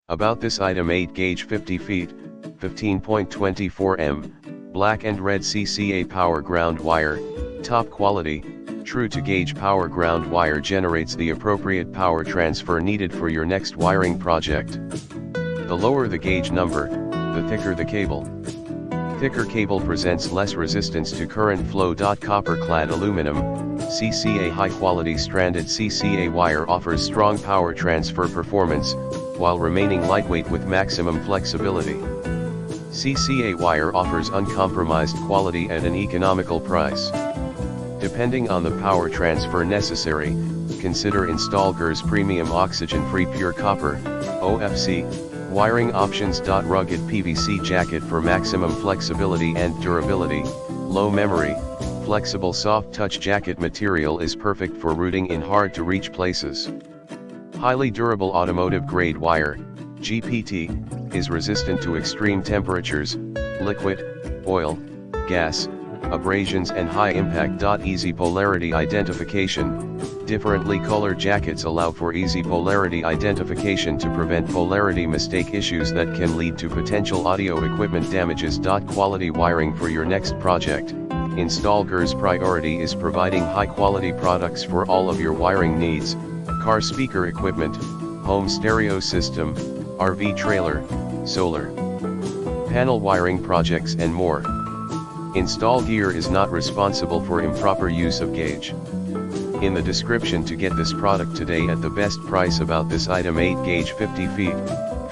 About this item: 8 gauge 50 feet, 15.24 m, black and red CCA power ground wire, top quality, true to gauge power ground wire, generates the appropriate power transfer needed for your next wiring project. The lower the gauge number, the thicker the cable. Thicker cable presents less resistance to current flow. Copper-clad aluminum, CCA high-quality stranded CCA wire offers strong power transfer performance, while remaining lightweight with maximum flexibility. CCA wire offers uncompromised quality at an economical price. Depending on the power transfer necessary, consider InstallGear's premium oxygen-free pure copper, OFC, wiring options. Rugged PVC jacket for maximum flexibility and durability. Low memory, flexible soft touch jacket material is perfect for routing in hard-to-reach places. Highly durable automotive grade wire, GPT, is resistant to extreme temperatures, liquid, oil, gas, abrasions and high impact. Easy polarity identification. Differently colored jackets allow for easy polarity identification to prevent polarity mistake issues that can lead to potential audio equipment damages. Quality wiring for your next project. InstallGear's priority is providing high-quality products for all of your wiring needs: car speaker equipment, home stereo system, RV trailer, solar panel wiring projects and more. InstallGear is not responsible for improper use of gauge. In the description to get this product today at the best price. About this item: 8 gauge 50 feet,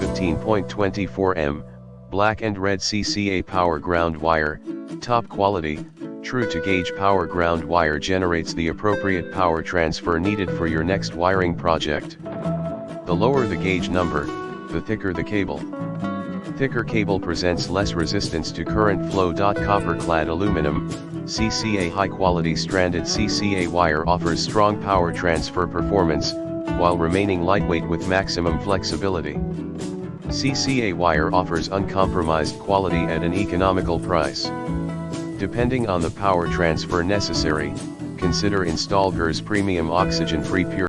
15.24 m, black and red CCA power ground wire, top quality, true to gauge power ground wire, generates the appropriate power transfer needed for your next wiring project. The lower the gauge number, the thicker the cable. Thicker cable presents less resistance to current flow. Copper-clad aluminum, CCA high-quality stranded CCA wire offers strong power transfer performance, while remaining lightweight with maximum flexibility. CCA wire offers uncompromised quality at an economical price. Depending on the power transfer necessary, consider InstallGear's premium oxygen-free pure